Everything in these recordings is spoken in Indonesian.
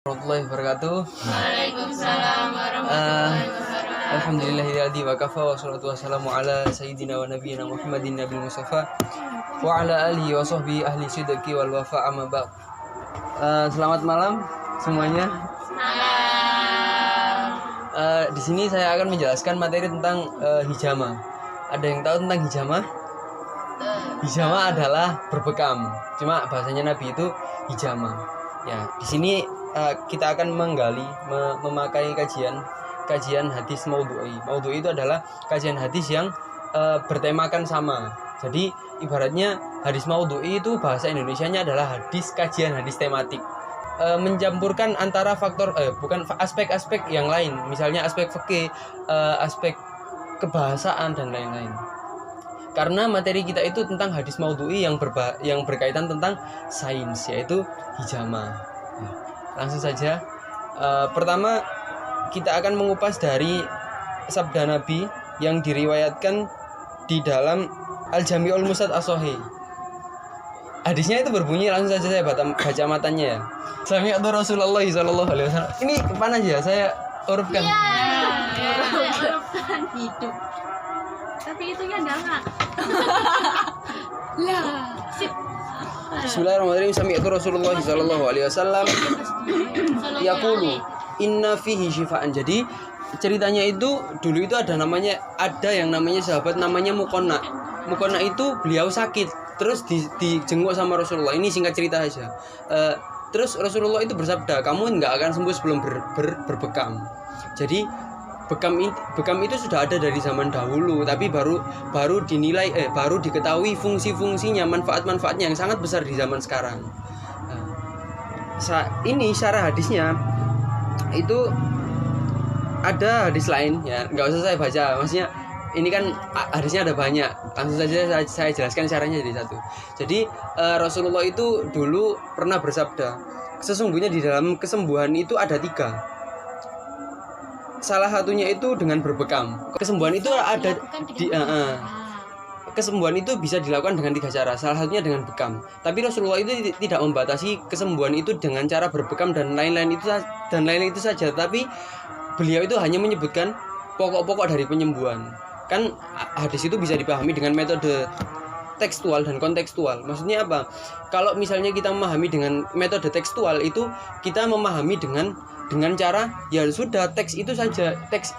Warahmatullahi wabarakatuh. Waalaikumsalam warahmatullahi wabarakatuh. Alhamdulillahilladzi wa kafa wa salatu wassalamu ala sayyidina wa nabiyyina Muhammadin nabil mustafa wa ala alihi wa sahbihi ahli sidqi wal wafa amma ba'd. Selamat malam semuanya. Di sini saya akan menjelaskan materi tentang hijama. Ada yang tahu tentang hijama? Hijama adalah berbekam. Cuma bahasanya Nabi itu hijama. Ya, di sini kita akan menggali, memakai kajian hadis maudhu'i. Maudhu'i itu adalah kajian hadis yang bertemakan sama. Jadi ibaratnya hadis maudhu'i itu bahasa Indonesianya adalah kajian hadis tematik. Mencampurkan antara faktor bukan aspek-aspek yang lain, misalnya aspek fikih, aspek kebahasaan dan lain-lain. Karena materi kita itu tentang hadis maudhu'i yang berkaitan tentang sains, yaitu hijama. Langsung saja. Pertama kita akan mengupas dari sabda Nabi yang diriwayatkan di dalam Al-Jami'ul Musnad As-Shahih. Hadisnya itu berbunyi, langsung saja saya baca matanya ya. Sami'tu Rasulullah sallallahu alaihi wasallam. Ini mana aja saya urupkan. Urupkan hidup. Tapi itunya enggak. Lah, sip. Bismillahirrahmanirrahim. Sami'tu Rasulullah sallallahu alaihi wasallam yaqulu inna fihi syifaan. Jadi ceritanya itu dulu itu ada yang namanya sahabat namanya Muqonna. Muqonna itu beliau sakit, terus dijenguk sama Rasulullah. Ini singkat cerita aja. Terus Rasulullah itu bersabda, kamu nggak akan sembuh sebelum berbekam. Jadi bekam itu sudah ada dari zaman dahulu, tapi baru diketahui fungsi-fungsinya, manfaat-manfaatnya yang sangat besar di zaman sekarang. Ini syarah hadisnya itu ada hadis lain ya, nggak usah saya baca, maksudnya ini kan hadisnya ada banyak, langsung saja saya jelaskan syarahnya jadi satu. Jadi Rasulullah itu dulu pernah bersabda, sesungguhnya di dalam kesembuhan itu ada 3. Salah satunya itu dengan berbekam. Kesembuhan itu ada kesembuhan itu bisa dilakukan dengan 3 cara. Salah satunya dengan bekam. Tapi Rasulullah itu tidak membatasi kesembuhan itu dengan cara berbekam dan lain-lain itu saja. Tapi beliau itu hanya menyebutkan pokok-pokok dari penyembuhan. Kan hadis itu bisa dipahami dengan metode tekstual dan kontekstual. Maksudnya apa? Kalau misalnya kita memahami dengan metode tekstual itu kita memahami dengan cara ya sudah teks itu saja, teks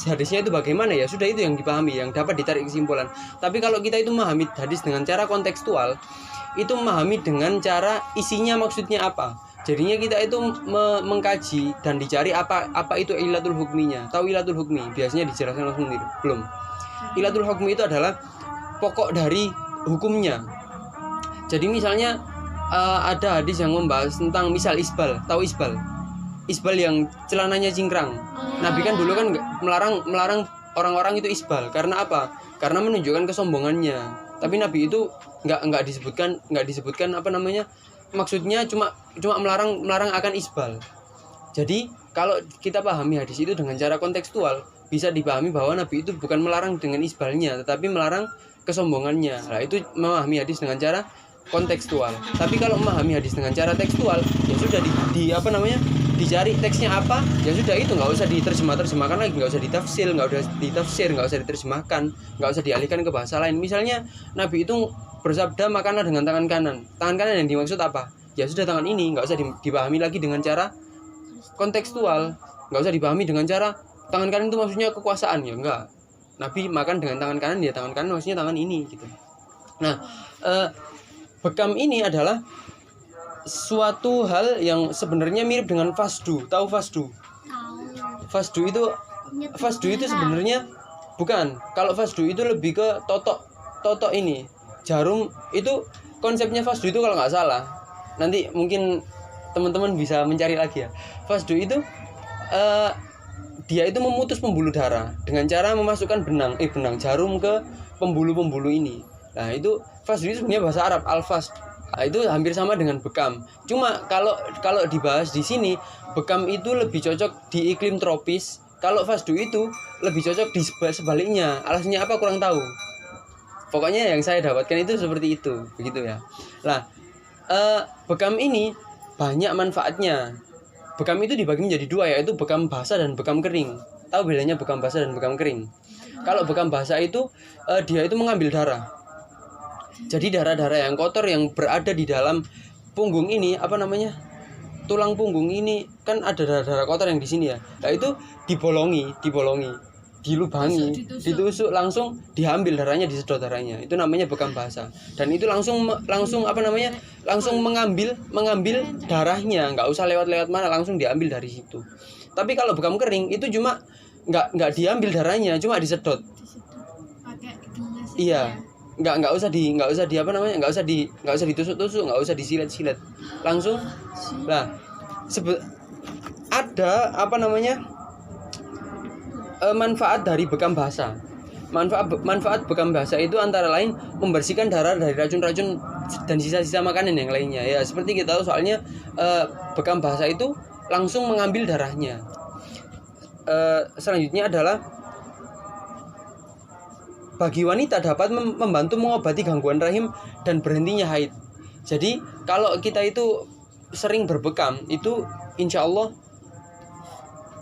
hadisnya itu bagaimana ya sudah itu yang dipahami, yang dapat ditarik kesimpulan. Tapi kalau kita itu memahami hadis dengan cara kontekstual, itu memahami dengan cara isinya maksudnya apa. Jadinya kita itu mengkaji dan dicari apa itu ilatul hukminya. Tahu ilatul hukmi? Biasanya dijelaskan langsung belum. Ilatul hukmi itu adalah pokok dari hukumnya. Jadi misalnya ada hadis yang membahas tentang misal isbal. Tahu isbal? Isbal yang celananya cingkrang. Nabi kan dulu kan melarang orang-orang itu isbal. Karena apa? Karena menunjukkan kesombongannya. Tapi Nabi itu nggak disebutkan apa namanya? Maksudnya cuma melarang akan isbal. Jadi kalau kita pahami hadis itu dengan cara kontekstual, bisa dipahami bahwa Nabi itu bukan melarang dengan isbalnya, tetapi melarang kesombongannya. Nah, itu memahami hadis dengan cara kontekstual. Tapi kalau memahami hadis dengan cara tekstual, ya sudah dicari teksnya apa, ya sudah itu nggak usah diterjemahkan lagi, nggak usah ditafsir, nggak usah diterjemahkan, nggak usah dialihkan ke bahasa lain. Misalnya Nabi itu bersabda makanlah dengan tangan kanan yang dimaksud apa? Ya sudah tangan ini, nggak usah dipahami lagi dengan cara kontekstual, nggak usah dipahami dengan cara tangan kanan itu maksudnya kekuasaan, ya enggak. Nabi makan dengan tangan kanan, ya tangan kanan maksudnya tangan ini gitu. Nah, bekam ini adalah suatu hal yang sebenarnya mirip dengan fasdu. Tahu fasdu? Fasdu itu sebenarnya bukan. Kalau fasdu itu lebih ke totok ini. Jarum itu konsepnya fasdu itu kalau nggak salah. Nanti mungkin teman-teman bisa mencari lagi ya. Fasdu itu dia itu memutus pembuluh darah dengan cara memasukkan benang jarum ke pembuluh-pembuluh ini. Nah, itu fasdu itu sebenarnya bahasa Arab al-fasd. Nah, itu hampir sama dengan bekam. Cuma kalau dibahas di sini, bekam itu lebih cocok di iklim tropis. Kalau fasdu itu lebih cocok di sebaliknya. Alasannya apa kurang tahu. Pokoknya yang saya dapatkan itu seperti itu, begitu ya. Nah, bekam ini banyak manfaatnya. bekam itu dibagi menjadi dua, yaitu bekam basah dan bekam kering. Tahu bedanya bekam basah dan bekam kering? Kalau bekam basah itu dia itu mengambil darah. Jadi darah-darah yang kotor yang berada di dalam punggung ini, apa namanya? Tulang punggung ini kan ada darah-darah kotor yang di sini ya. Nah, itu dibolongi, dilubangi, ditusuk, langsung diambil darahnya, disedot darahnya. Itu namanya bekam basah. Dan itu langsung apa namanya? Langsung mengambil darahnya, nggak usah lewat-lewat mana, langsung diambil dari situ. Tapi kalau bekam kering itu cuma nggak diambil darahnya, cuma disedot. Pakai gelas. Iya. Nggak usah di apa namanya? Nggak usah ditusuk-tusuk, nggak usah disilet-silet. Langsung lah ada apa namanya? Manfaat dari bekam basah. Manfaat bekam basah itu antara lain membersihkan darah dari racun-racun dan sisa-sisa makanan yang lainnya. Ya, seperti kita tahu soalnya bekam basah itu langsung mengambil darahnya. Selanjutnya adalah bagi wanita dapat membantu mengobati gangguan rahim dan berhentinya haid. Jadi kalau kita itu sering berbekam itu insya Allah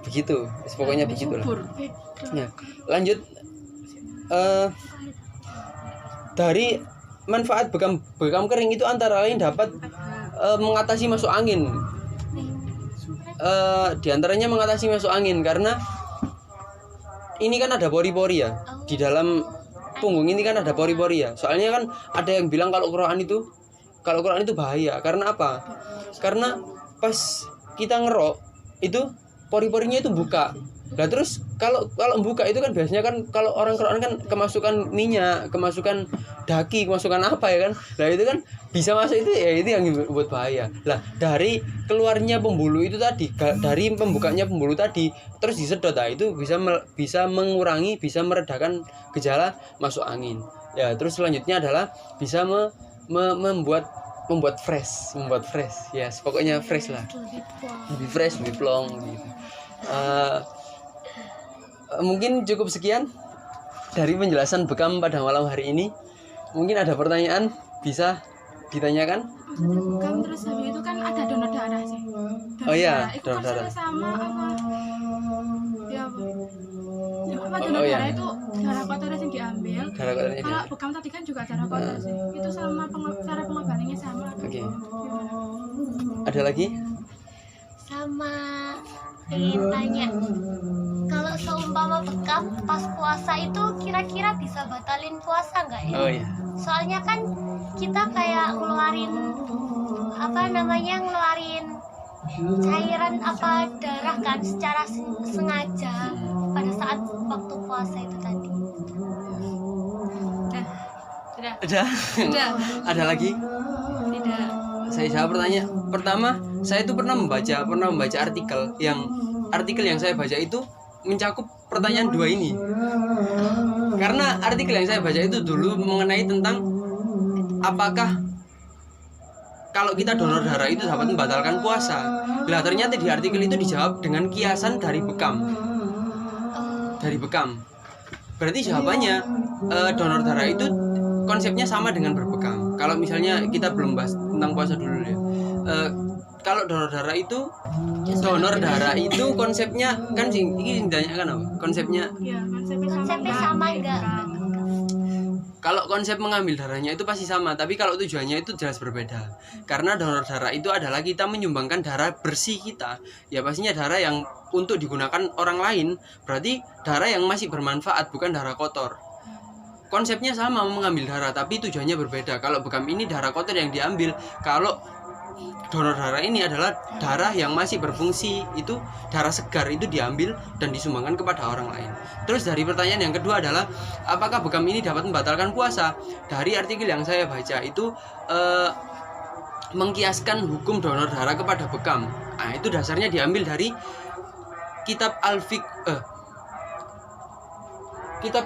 begitu, pokoknya begitulah. Ya, lanjut dari manfaat bekam kering itu antara lain dapat mengatasi masuk angin. Di antaranya mengatasi masuk angin karena ini kan ada pori-pori ya di dalam punggung ini kan ada pori-pori ya. Soalnya kan ada yang bilang kalau Quran itu bahaya. Karena apa? Karena pas kita ngerok itu pori-porinya itu buka. Nah terus kalau buka itu kan biasanya kan kalau orang Quran kan kemasukan minyak, kemasukan daki, kemasukan apa ya kan. Nah itu kan bisa masuk itu ya, itu yang buat bahaya. Lah dari keluarnya pembuluh itu tadi, dari pembukanya pembuluh tadi terus disedot, nah itu bisa mengurangi, bisa meredakan gejala masuk angin. Ya, terus selanjutnya adalah bisa membuat fresh. Yes, pokoknya fresh lah. Lebih fresh, lebih plong gitu. Mungkin cukup sekian dari penjelasan bekam pada malam hari ini. Mungkin ada pertanyaan bisa ditanyakan. Bekam terus habis itu kan ada donor darah sih. Oh iya, donor darah. Sama apa? Ya apa? Ya, apa donor darah itu darah kotor yang diambil. Kalau bekam tadi kan juga darah kotor sih. Itu sama cara pengobatannya sama. Oke. Ada lagi? Sama ingin tanya, kalau seumpama bekam pas puasa itu kira-kira bisa batalin puasa nggak ya? Oh iya. Soalnya kan kita kayak ngeluarin cairan apa darah kan secara sengaja pada saat waktu puasa itu tadi. Udah. Ada lagi? Tidak. Saya jawab pertanyaan pertama. Saya itu pernah membaca artikel yang saya baca itu mencakup pertanyaan dua ini. Karena artikel yang saya baca itu dulu mengenai tentang apakah kalau kita donor darah itu dapat membatalkan puasa. Lah ternyata di artikel itu dijawab dengan kiasan dari bekam. Berarti jawabannya donor darah itu konsepnya sama dengan berbekam. Kalau misalnya kita belum bahas tentang puasa dulu ya. Kalau donor darah itu konsepnya kan ini ditanyakan apa? Konsepnya? Ya, Konsepnya sama enggak? Kalau konsep mengambil darahnya itu pasti sama, tapi kalau tujuannya itu jelas berbeda. Karena donor darah itu adalah kita menyumbangkan darah bersih kita. Ya pastinya darah yang untuk digunakan orang lain, berarti darah yang masih bermanfaat, bukan darah kotor. Konsepnya sama mengambil darah, tapi tujuannya berbeda. Kalau bekam ini darah kotor yang diambil. Kalau donor darah ini adalah darah yang masih berfungsi, itu darah segar itu diambil dan disumbangkan kepada orang lain. Terus dari pertanyaan yang kedua adalah apakah bekam ini dapat membatalkan puasa? Dari artikel yang saya baca itu mengkiaskan hukum donor darah kepada bekam. Nah, itu dasarnya diambil dari kitab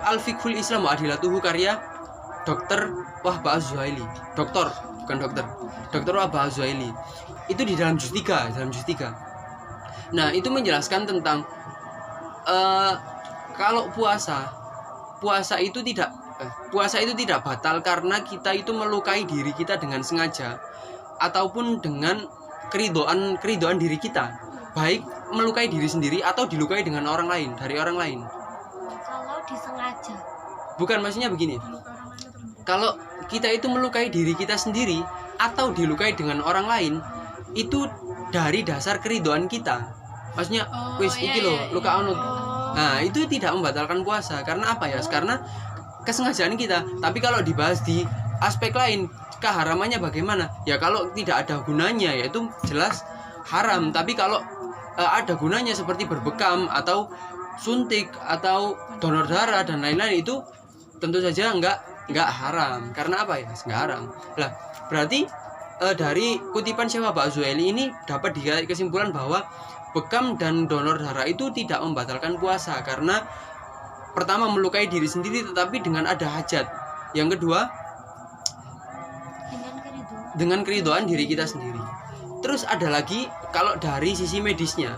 Al-Fiqhul Islam wa Adilatuhu karya Dr. Wahbah Az-Zuhaili. Dr. Wahbah Az-Zuhaili. Itu di dalam juz 3. Nah, itu menjelaskan tentang kalau puasa itu tidak batal karena kita itu melukai diri kita dengan sengaja ataupun dengan keridoan diri kita. baik melukai diri sendiri atau dilukai dengan orang lain, dari orang lain. Kalau disengaja. Bukan, maksudnya begini. Kalau kita itu melukai diri kita sendiri atau dilukai dengan orang lain, itu dari dasar keridhaan kita. Maksudnya, wis iki lho, luka ono. Nah, itu tidak membatalkan puasa. Karena apa ya? Karena kesengajaan kita. Tapi kalau dibahas di aspek lain, keharamannya bagaimana? Ya kalau tidak ada gunanya, ya itu jelas haram. Tapi kalau ada gunanya seperti berbekam atau suntik atau donor darah dan lain-lain, itu tentu saja enggak haram. Karena apa ya? Enggak haram. Lah, berarti dari kutipan Syekh Wahbah Az-Zuhaili ini dapat ditarik kesimpulan bahwa bekam dan donor darah itu tidak membatalkan puasa, karena pertama melukai diri sendiri tetapi dengan ada hajat. Yang kedua dengan keridhaan diri kita sendiri. Terus ada lagi kalau dari sisi medisnya,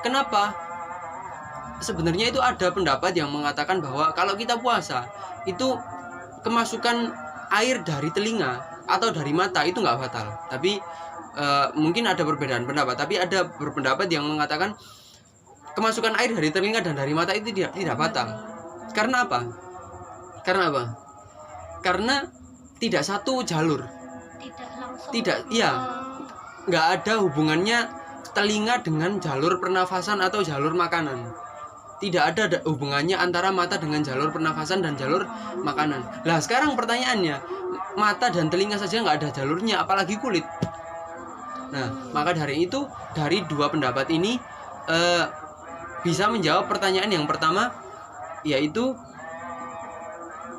kenapa sebenarnya itu ada pendapat yang mengatakan bahwa kalau kita puasa itu kemasukan air dari telinga atau dari mata itu nggak batal. Tapi mungkin ada perbedaan pendapat, tapi ada berpendapat yang mengatakan kemasukan air dari telinga dan dari mata itu tidak batal. Karena apa? Karena tidak satu jalur. Nggak ada hubungannya telinga dengan jalur pernafasan atau jalur makanan. Tidak ada hubungannya antara mata dengan jalur pernafasan dan jalur makanan. Lah sekarang pertanyaannya, mata dan telinga saja nggak ada jalurnya, apalagi kulit. Nah, maka dari itu, dari dua pendapat ini bisa menjawab pertanyaan yang pertama, yaitu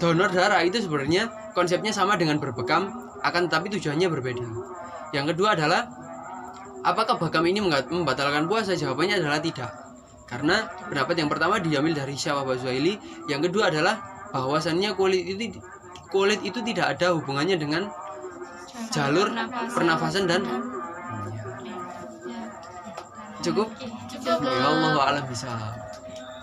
donor darah itu sebenarnya konsepnya sama dengan berbekam, akan tetapi tujuannya berbeda. Yang kedua adalah, apakah bekam ini membatalkan puasa? Jawabannya adalah tidak. Karena pendapat yang pertama diambil dari Syekh Wahbah Az-Zuhaili, yang kedua adalah bahwasannya kulit itu tidak ada hubungannya dengan jalur pernafasan dan cukup. Ya Allah a'lam bishawab.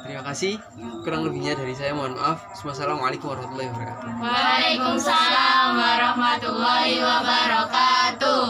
Terima kasih. Kurang lebihnya dari saya mohon maaf. Wassalamualaikum warahmatullahi wabarakatuh. Waalaikumsalam warahmatullahi wabarakatuh.